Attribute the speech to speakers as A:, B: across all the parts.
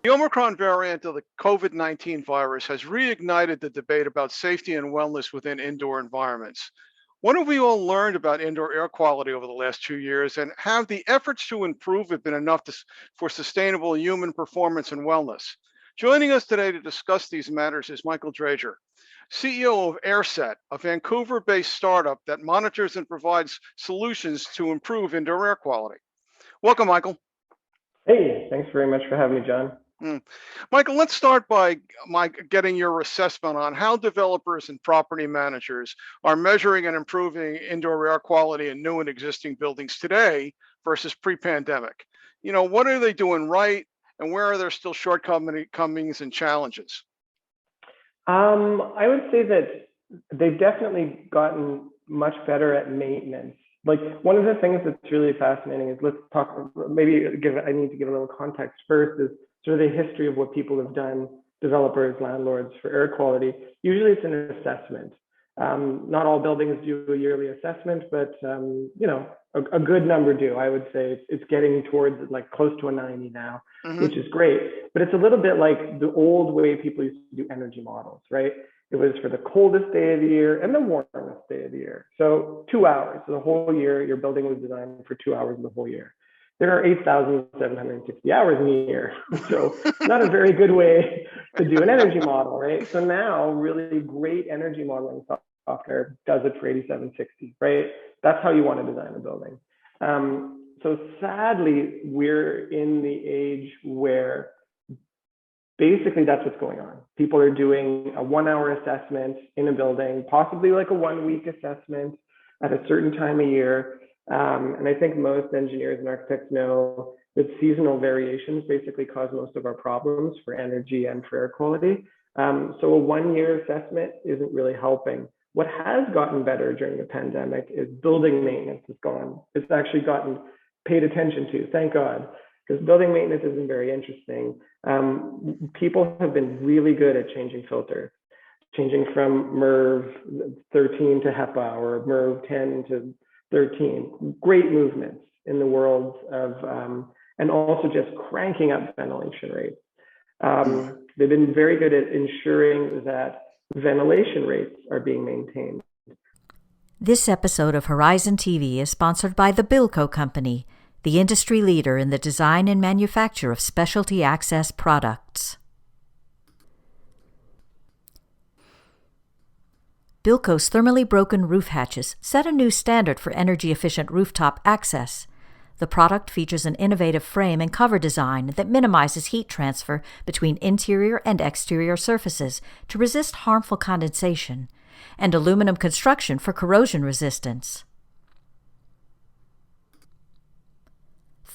A: The Omicron variant of the COVID-19 virus has reignited the debate about safety and wellness within indoor environments. What have we all learned about indoor air quality over the last 2 years, and have the efforts to improve it been enough for sustainable human performance and wellness? Joining us today to discuss these matters is Michael Dreidger, CEO of Airsset, a Vancouver-based startup that monitors and provides solutions to improve indoor air quality. Welcome, Michael.
B: Hey, thanks very much for having me, John.
A: Michael, let's start by getting your assessment on how developers and property managers are measuring and improving indoor air quality in new and existing buildings today versus pre-pandemic. What are they doing right, and where are there still shortcomings and challenges?
B: I would say that they've definitely gotten much better at maintenance. Like, one of the things that's really fascinating is, let's talk, I need to give a little context first, is sort of the history of what people have done, developers, landlords, for air quality. Usually it's an assessment. Not all buildings do a yearly assessment, but a good number do. I would say it's getting towards like close to a 90 now, which is great. But it's a little bit like the old way people used to do energy models, right? It was for the coldest day of the year and the warmest day of the year. So 2 hours, so the whole year, your building was designed for 2 hours of the whole year. There are 8,760 hours in a year. So not a very good way to do an energy model, right? So now really great energy modeling software does it for 8760, right? That's how you want to design a building. So sadly, we're in the age where basically that's what's going on. People are doing a 1 hour assessment in a building, possibly like a 1 week assessment at a certain time of year. And I think most engineers and architects know that seasonal variations basically cause most of our problems for energy and for air quality. So a 1 year assessment isn't really helping. What has gotten better during the pandemic is building maintenance has gone. It's actually gotten paid attention to, thank God, because building maintenance isn't very interesting. People have been really good at changing filters, changing from MERV 13 to HEPA or MERV 10 to 13. Great movements in the world of, and also just cranking up ventilation rates. They've been very good at ensuring that ventilation rates are being maintained.
C: This episode of Horizon TV is sponsored by the Bilco Company, the industry leader in the design and manufacture of specialty access products. Bilco's thermally broken roof hatches set a new standard for energy-efficient rooftop access. The product features an innovative frame and cover design that minimizes heat transfer between interior and exterior surfaces to resist harmful condensation, and aluminum construction for corrosion resistance.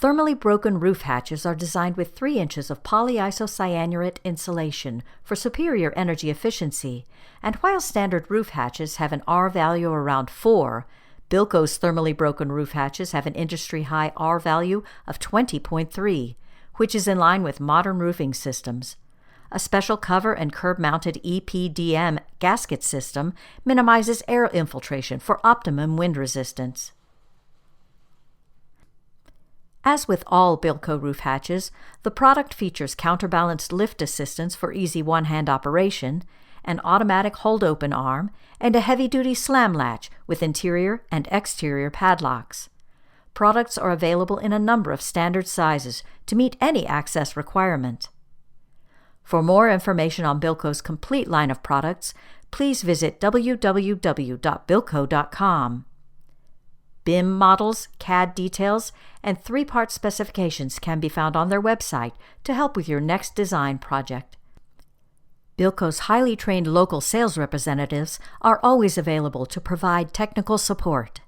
C: Thermally broken roof hatches are designed with 3 inches of polyisocyanurate insulation for superior energy efficiency, and while standard roof hatches have an R value around 4, Bilco's thermally broken roof hatches have an industry-high R value of 20.3, which is in line with modern roofing systems. A special cover and curb-mounted EPDM gasket system minimizes air infiltration for optimum wind resistance. As with all Bilco roof hatches, the product features counterbalanced lift assistance for easy one-hand operation, an automatic hold-open arm, and a heavy-duty slam latch with interior and exterior padlocks. Products are available in a number of standard sizes to meet any access requirement. For more information on Bilco's complete line of products, please visit www.bilco.com. BIM models, CAD details, and 3-part specifications can be found on their website to help with your next design project. Bilco's highly trained local sales representatives are always available to provide technical support.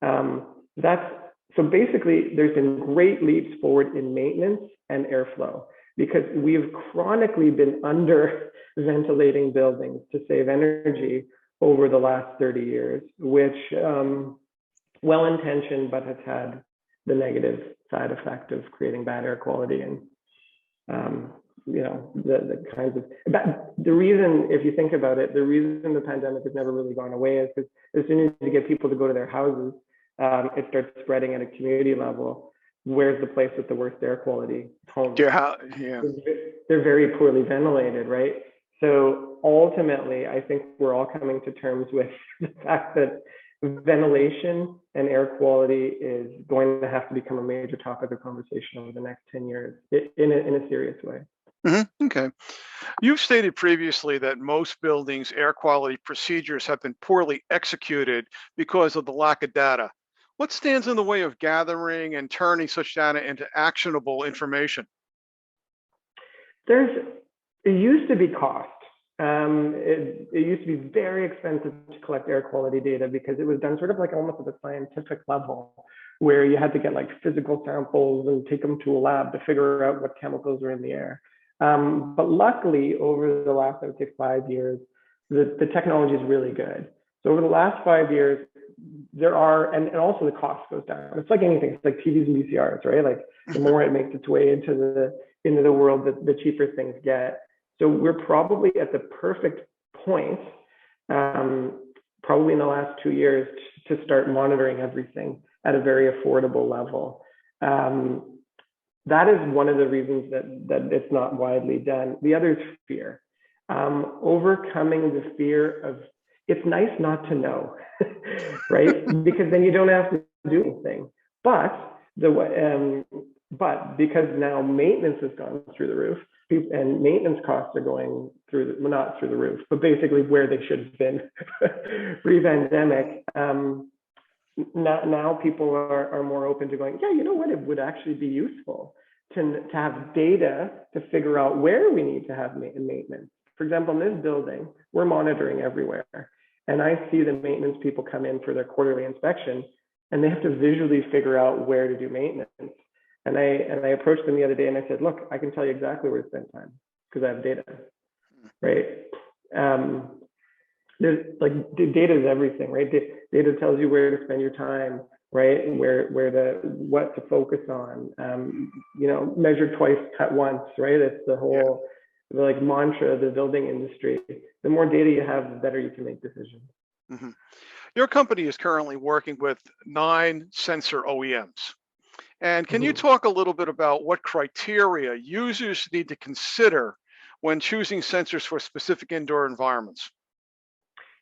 B: So basically, there's been great leaps forward in maintenance and airflow because we've chronically been under ventilating buildings to save energy over the last 30 years, which well-intentioned, but has had the negative side effect of creating bad air quality and the kinds of the reason, if you think about it, the reason the pandemic has never really gone away is because as soon as you get people to go to their houses, it starts spreading at a community level. where's the place with the worst air quality? Homes.
A: Yeah.
B: They're very poorly ventilated, right? So ultimately, I think we're all coming to terms with the fact that ventilation and air quality is going to have to become a major topic of conversation over the next 10 years in a serious way.
A: Okay. You've stated previously that most buildings' air quality procedures have been poorly executed because of the lack of data. What stands in the way of gathering and turning such data into actionable information?
B: It used to be cost. It used to be very expensive to collect air quality data because it was done sort of like almost at a scientific level, where you had to get like physical samples and take them to a lab to figure out what chemicals are in the air. But luckily, over the last, I would say, 5 years, the technology is really good. So over the last 5 years, there are, and also the cost goes down. It's like anything. It's like TVs and VCRs, right? Like the more it makes its way into the world, the cheaper things get. So we're probably at the perfect point, probably in the last 2 years, to start monitoring everything at a very affordable level. That is one of the reasons that it's not widely done. The other is fear. Overcoming the fear of, it's nice not to know, right? Because then you don't have to do anything. But because now maintenance has gone through the roof, and maintenance costs are going through, well, not through the roof, but basically where they should have been pre-pandemic. Now people are more open to going, yeah, you know what, it would actually be useful to have data to figure out where we need to have maintenance. For example, in this building, we're monitoring everywhere. And I see the maintenance people come in for their quarterly inspection, and they have to visually figure out where to do maintenance. And I approached them the other day and I said, look, I can tell you exactly where to spend time because I have data, right? There's like data is everything, right? Data tells you where to spend your time, right? And what to focus on. Measure twice, cut once, right? It's the whole like mantra of the building industry. The more data you have, the better you can make decisions.
A: Mm-hmm. Your company is currently working with 9 sensor OEMs. And can you talk a little bit about what criteria users need to consider when choosing sensors for specific indoor environments?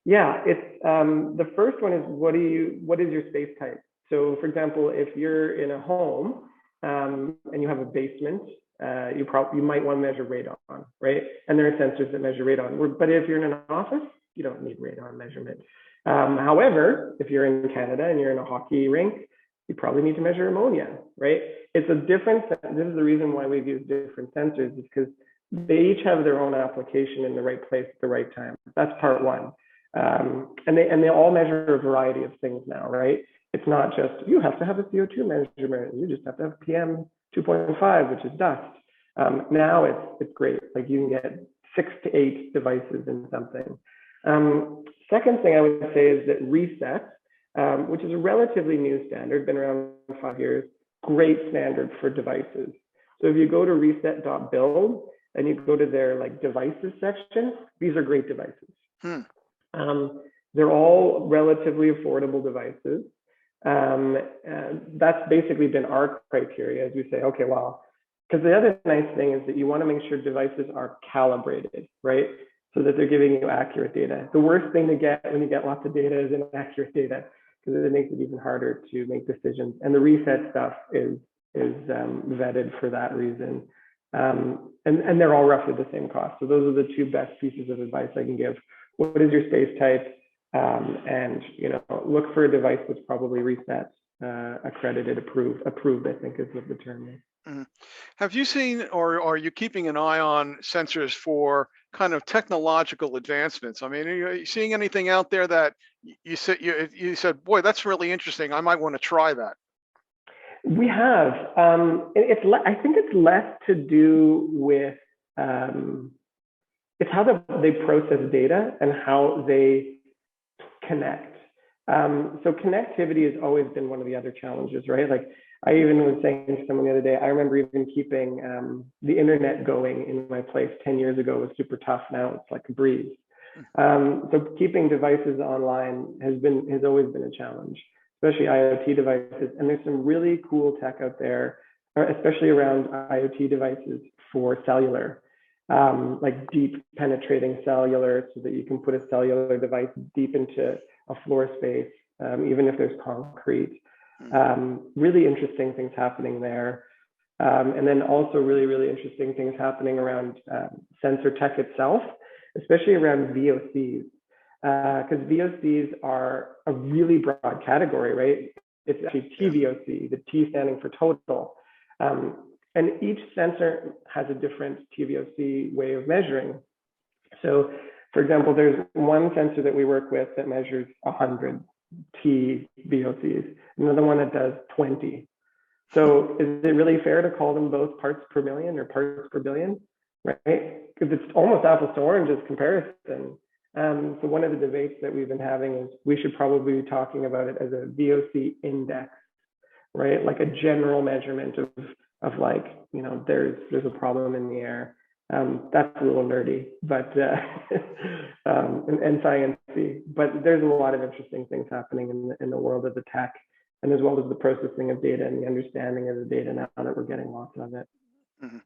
B: Yeah, it's the first one is what is your space type? So for example, if you're in a home and you have a basement, you might want to measure radon, right? And there are sensors that measure radon. But if you're in an office, you don't need radon measurement. However, if you're in Canada and you're in a hockey rink, you probably need to measure ammonia, right? It's a different, this is the reason why we've used different sensors, is because they each have their own application in the right place at the right time. That's part one. And they all measure a variety of things now, right? It's not just, you have to have a CO2 measurement, you just have to have PM 2.5, which is dust. Now it's great, like you can get 6 to 8 devices in something. Second thing I would say is that Reset, which is a relatively new standard, been around 5 years, great standard for devices. So if you go to reset.build and you go to their like devices section, these are great devices. They're all relatively affordable devices. That's basically been our criteria as we say, okay, well, because the other nice thing is that you want to make sure devices are calibrated, right? So that they're giving you accurate data. The worst thing to get when you get lots of data is inaccurate data, because it makes it even harder to make decisions. And the Reset stuff is vetted for that reason. And they're all roughly the same cost. So those are the 2 best pieces of advice I can give. What is your space type? And look for a device that's probably Reset accredited, approved, I think is what the term is.
A: Have you seen, or are you keeping an eye on sensors for kind of technological advancements? I mean, are you seeing anything out there that you said, boy, that's really interesting, I might want to try that?
B: We have. I think it's less to do with it's how they process data and how they connect. So connectivity has always been one of the other challenges, right? Like I even was saying to someone the other day, I remember even keeping the internet going in my place 10 years ago was super tough. Now it's like a breeze. So keeping devices online has always been a challenge, especially IoT devices. And there's some really cool tech out there, especially around IoT devices for cellular, like deep penetrating cellular, so that you can put a cellular device deep into a floor space, even if there's concrete. Really interesting things happening there. And then also really, really interesting things happening around sensor tech itself, especially around VOCs, because VOCs are a really broad category, right? It's actually TVOC, the T standing for total. And each sensor has a different TVOC way of measuring. So, for example, there's one sensor that we work with that measures 100 TVOCs, another one that does 20. So is it really fair to call them both parts per million or parts per billion, right? Because it's almost apples to oranges comparison. So one of the debates that we've been having is we should probably be talking about it as a VOC index, right? Like a general measurement of like, you know, there's a problem in the air. That's a little nerdy, but and sciencey. But there's a lot of interesting things happening in the world of the tech, and as well as the processing of data and the understanding of the data now that we're getting lots of it.
A: Mm-hmm.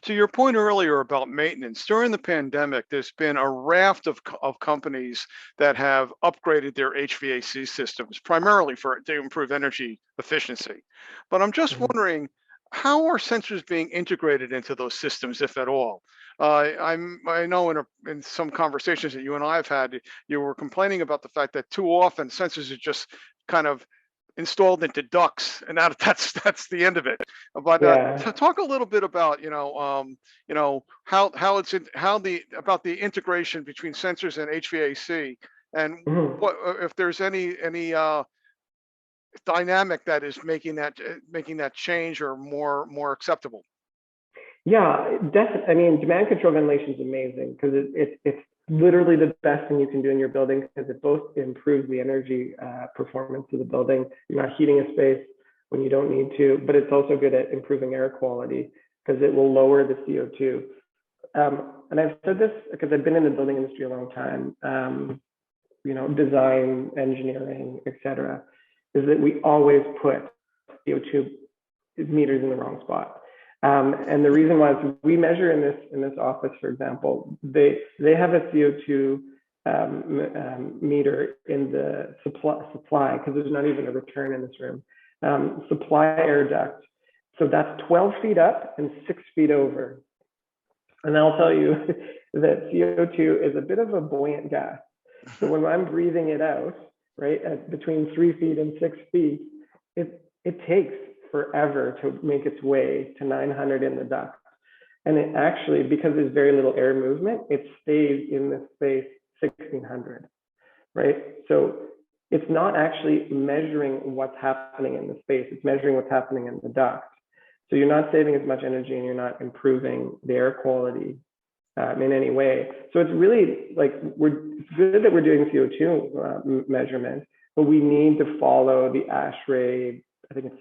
A: So your point earlier about maintenance, during the pandemic, there's been a raft of companies that have upgraded their HVAC systems, primarily to improve energy efficiency. But I'm just wondering, how are sensors being integrated into those systems, if at all? I know in some conversations that you and I have had, you were complaining about the fact that too often sensors are just kind of installed into ducts, and that's the end of it. But talk a little bit about how about the integration between sensors and HVAC, and what if there's any dynamic that is making that change or more acceptable.
B: Yeah, definitely. I mean, demand control ventilation is amazing because it's literally the best thing you can do in your building, because it both improves the energy performance of the building. You're not heating a space when you don't need to, but it's also good at improving air quality because it will lower the CO2. And I've said this because I've been in the building industry a long time, design, engineering, etc., is that we always put CO2 meters in the wrong spot. And the reason why is we measure in this office, for example, they have a CO2 meter in the supply, because there's not even a return in this room, supply air duct. So that's 12 feet up and 6 feet over. And I'll tell you that CO2 is a bit of a buoyant gas. So when I'm breathing it out, right, at between 3 feet and 6 feet, it takes forever to make its way to 900 in the duct. And it actually, because there's very little air movement, it stays in the space 1600, right? So it's not actually measuring what's happening in the space, it's measuring what's happening in the duct. So you're not saving as much energy and you're not improving the air quality in any way. So it's really like, it's good that we're doing CO2 measurement, but we need to follow the ASHRAE, I think it's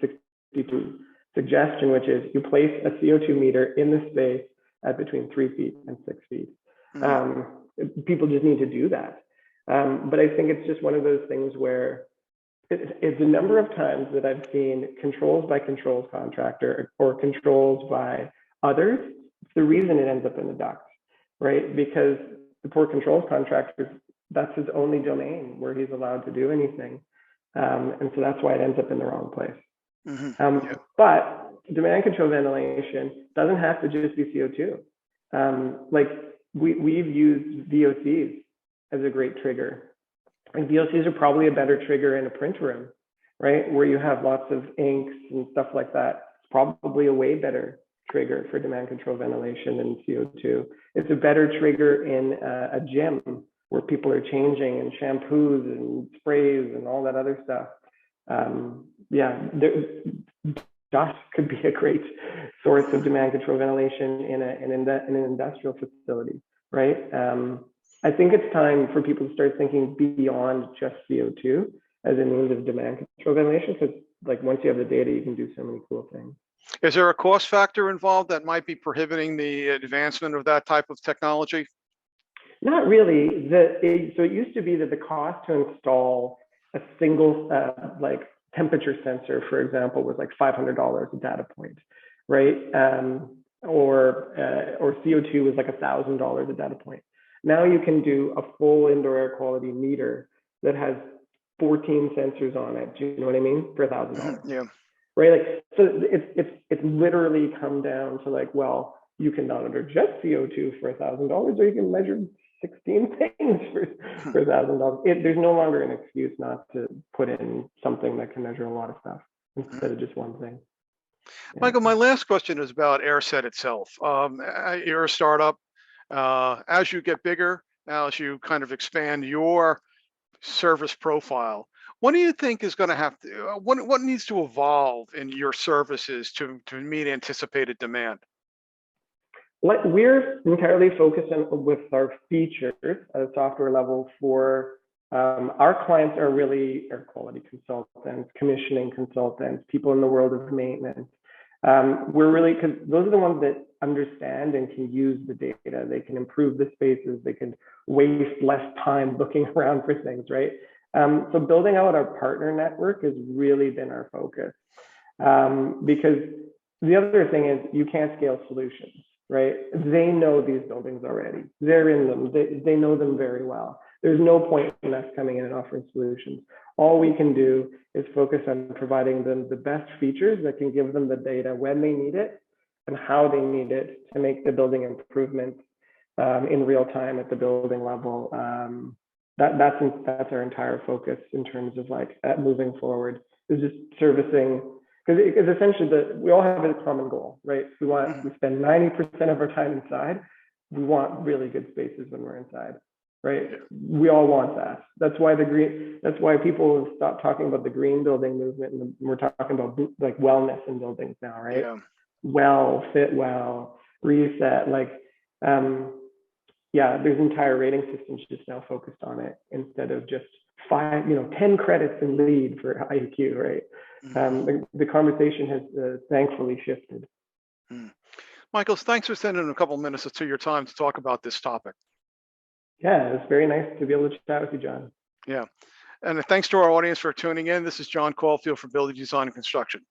B: 62 suggestion, which is you place a CO2 meter in the space at between 3 feet and 6 feet. People just need to do that. But I think it's just one of those things where it's a number of times that I've seen controls by controls contractor or controls by others. It's the reason it ends up in the duct, right? Because the poor controls contractor, that's his only domain where he's allowed to do anything. And so that's why it ends up in the wrong place. But demand control ventilation doesn't have to just be CO2. Like we've used VOCs as a great trigger. And VOCs are probably a better trigger in a print room, right? Where you have lots of inks and stuff like that. It's probably a way better trigger for demand control ventilation than CO2. It's a better trigger in a gym where people are changing and shampoos and sprays and all that other stuff. Dust could be a great source of demand control ventilation in an industrial facility, right? I think it's time for people to start thinking beyond just CO2 as a means of demand control ventilation, because like once you have the data, you can do so many cool things.
A: Is there a cost factor involved that might be prohibiting the advancement of that type of technology?
B: Not really. So it used to be that the cost to install a single temperature sensor, for example, was like $500 a data point, right? Or CO2 was like $1,000 a data point. Now you can do a full indoor air quality meter that has 14 sensors on it. Do you know what I mean? For $1,000.
A: Yeah.
B: Right. Like, so it's literally come down to like, well, you can monitor just CO2 for $1,000, or you can measure 16 things for $1,000. There's no longer an excuse not to put in something that can measure a lot of stuff instead of just one thing. Yeah.
A: Michael, my last question is about Airsset itself. You're a startup. As you get bigger, as you kind of expand your service profile, what do you think is going to have to, what needs to evolve in your services to meet anticipated demand?
B: We're entirely focused on with our features at a software level for our clients are really air quality consultants, commissioning consultants, people in the world of maintenance. We're really, because those are the ones that understand and can use the data. They can improve the spaces. They can waste less time looking around for things, right? So building out our partner network has really been our focus. Because the other thing is you can't scale solutions, right? They know these buildings already. They're in them. They know them very well. There's no point in us coming in and offering solutions. All we can do is focus on providing them the best features that can give them the data when they need it and how they need it to make the building improvements in real time at the building level. That's our entire focus in terms of like moving forward, is just servicing, because essentially we all have a common goal, right? We spend 90% of our time inside. We want really good spaces when we're inside, right? We all want that. That's why people stop talking about the green building movement, and we're talking about like wellness in buildings now, right?
A: Yeah.
B: Well, fit well, reset, like, yeah, there's entire rating systems just now focused on it instead of just 10 credits in LEED for IQ, right? The conversation has thankfully shifted.
A: Michael, thanks for spending a couple minutes to your time to talk about this topic.
B: Yeah, it's very nice to be able to chat with you, John.
A: Yeah. And thanks to our audience for tuning in. This is John Caulfield for Building Design and Construction.